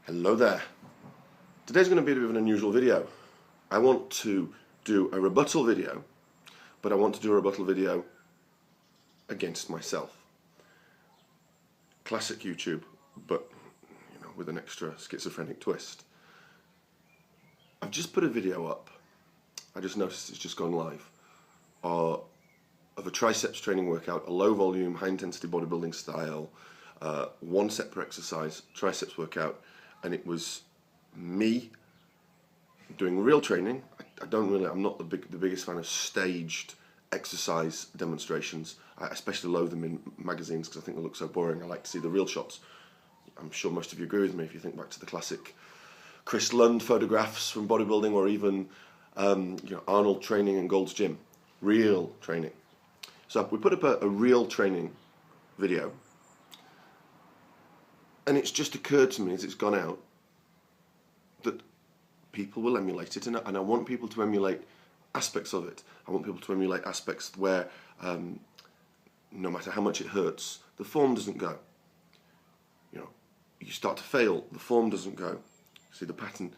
Hello there. Today's going to be a bit of an unusual video. I want to do a rebuttal video, but I want to do a rebuttal video against myself. Classic YouTube, but with an extra schizophrenic twist. I've just put a video up. I just noticed it's just gone live of a triceps training workout, a low volume, high intensity bodybuilding style, 1 set per exercise triceps workout, and it was me doing real training. I'm not the biggest fan of staged exercise demonstrations. I especially loathe them in magazines because I think they look so boring. I like to see the real shots. I'm sure most of you agree with me if you think back to the classic Chris Lund photographs from bodybuilding, or even Arnold training in Gold's Gym. Real training. So we put up a real training video, and it's just occurred to me as it's gone out that people will emulate it, and I want people to emulate aspects of it. I want people to emulate aspects where no matter how much it hurts, the form doesn't go. You start to fail, the form doesn't go. See the pattern?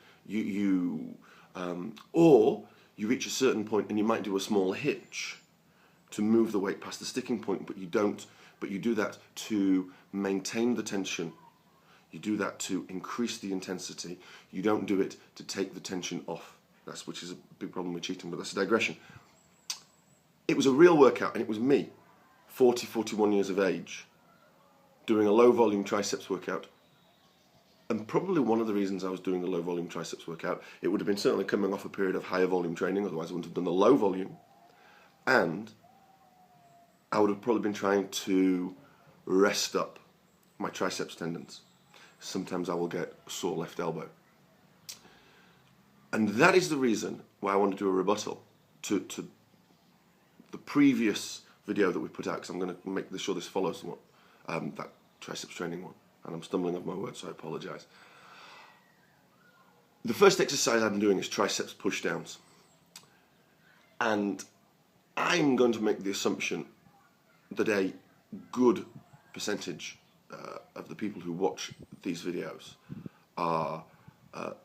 Or you reach a certain point and you might do a small hitch to move the weight past the sticking point, but you don't. But you do that to maintain the tension. You do that to increase the intensity. You don't do it to take the tension off. Which is a big problem with cheating, but that's a digression. It was a real workout, and it was me, 41 years of age, doing a low volume triceps workout. And probably one of the reasons I was doing the low volume triceps workout, it would have been certainly coming off a period of higher volume training, otherwise I wouldn't have done the low volume. And I would have probably been trying to rest up my triceps tendons. Sometimes I will get a sore left elbow. And that is the reason why I want to do a rebuttal to the previous video that we put out, because I'm going to make sure this follows that triceps training one. And I'm stumbling over my words, so I apologise. The first exercise I'm doing is triceps pushdowns. And I'm going to make the assumption that a good percentage of the people who watch these videos are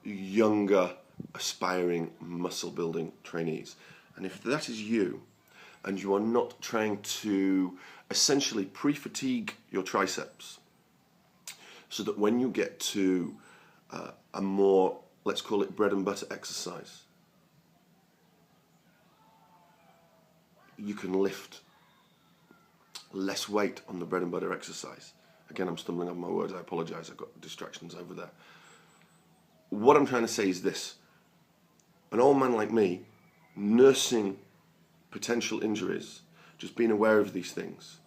younger, aspiring muscle building trainees. And if that is you, and you are not trying to essentially pre-fatigue your triceps, so that when you get to a more, let's call it bread and butter exercise, you can lift less weight on the bread and butter exercise. Again, I'm stumbling over my words, I apologise, I've got distractions over there. What I'm trying to say is this: an old man like me, nursing potential injuries, just being aware of these things,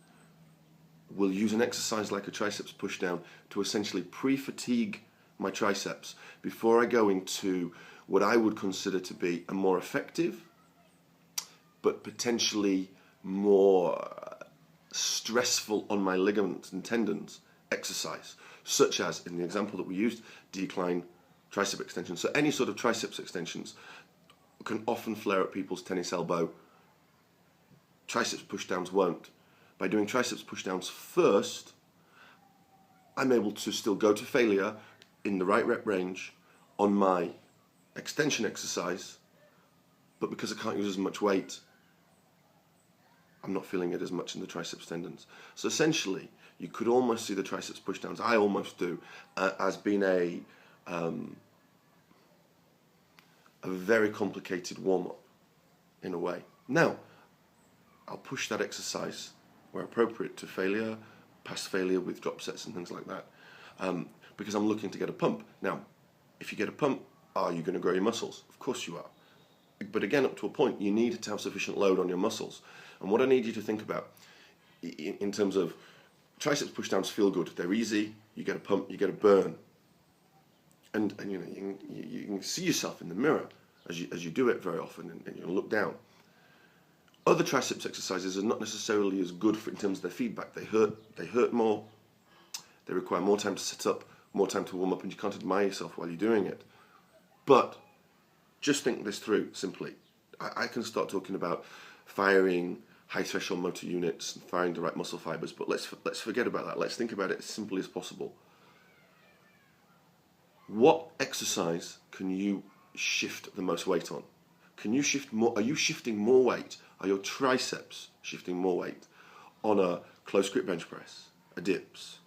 will use an exercise like a triceps pushdown to essentially pre-fatigue my triceps before I go into what I would consider to be a more effective, but potentially more stressful on my ligaments and tendons exercise, such as, in the example that we used, decline tricep extensions. So any sort of triceps extensions can often flare up people's tennis elbow. Triceps pushdowns won't. By doing triceps pushdowns first, I'm able to still go to failure in the right rep range on my extension exercise, but because I can't use as much weight, I'm not feeling it as much in the triceps tendons. So essentially, you could almost see the triceps pushdowns, I almost do, as being a very complicated warm-up in a way. Now, I'll push that exercise where appropriate to failure, past failure with drop sets and things like that, because I'm looking to get a pump. Now, if you get a pump, are you going to grow your muscles? Of course you are. But again, up to a point, you need to have sufficient load on your muscles. And what I need you to think about in terms of triceps pushdowns feel good. They're easy, you get a pump, you get a burn. And you can see yourself in the mirror as you do it very often, and you look down. Other triceps exercises are not necessarily as good in terms of their feedback. They hurt more, they require more time to set up, more time to warm up, and you can't admire yourself while you're doing it. But just think this through simply. I can start talking about firing high threshold motor units and firing the right muscle fibers, but let's forget about that. Let's think about it as simply as possible. What exercise can you shift the most weight on? Can you shift more? Are you shifting more weight? Are your triceps shifting more weight on a close grip bench press, a dips,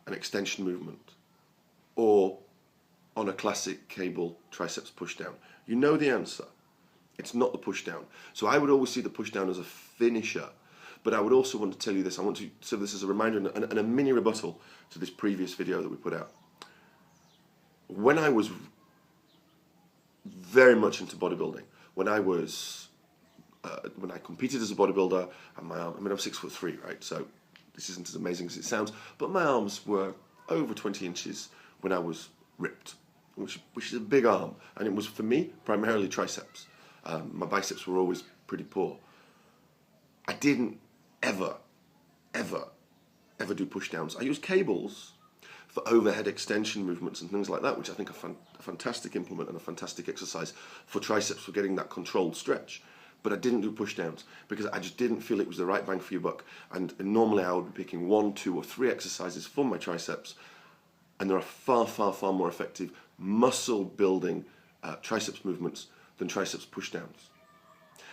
an extension movement, or on a classic cable triceps pushdown? You know the answer. It's not the pushdown. So I would always see the pushdown as a finisher. But I would also want to tell you this. I want to serve this as a reminder and a mini rebuttal to this previous video that we put out. When I was very much into bodybuilding, when I competed as a bodybuilder, and my arm, I mean, I'm 6'3", right? So this isn't as amazing as it sounds, but my arms were over 20 inches when I was ripped, which is a big arm, and it was for me primarily triceps. My biceps were always pretty poor. I didn't ever do pushdowns. I used cables for overhead extension movements and things like that, which I think are a fantastic implement and a fantastic exercise for triceps for getting that controlled stretch. But I didn't do pushdowns because I just didn't feel it was the right bang for your buck. And normally I would be picking 1, 2, or 3 exercises for my triceps, and there are far more effective muscle building triceps movements than triceps pushdowns.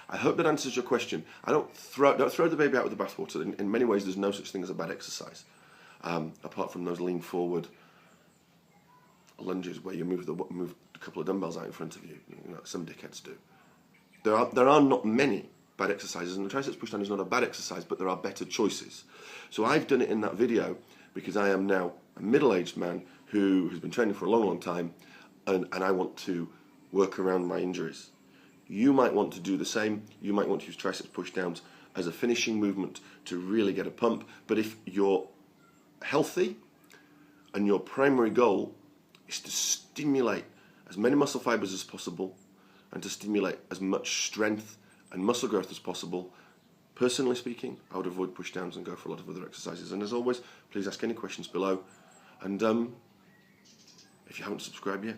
I hope that answers your question. Don't throw the baby out with the bathwater. In many ways, there's no such thing as a bad exercise, apart from those lean forward lunges where you move a couple of dumbbells out in front of you. You know, some dickheads do. There are not many bad exercises, and the triceps pushdown is not a bad exercise, but there are better choices. So I've done it in that video because I am now a middle-aged man who has been training for a long time, and I want to work around my injuries. You might want to do the same. You might want to use triceps pushdowns as a finishing movement to really get a pump. But if you're healthy and your primary goal is to stimulate as many muscle fibers as possible and to stimulate as much strength and muscle growth as possible, personally speaking, I would avoid pushdowns and go for a lot of other exercises. And as always, please ask any questions below. And if you haven't subscribed yet,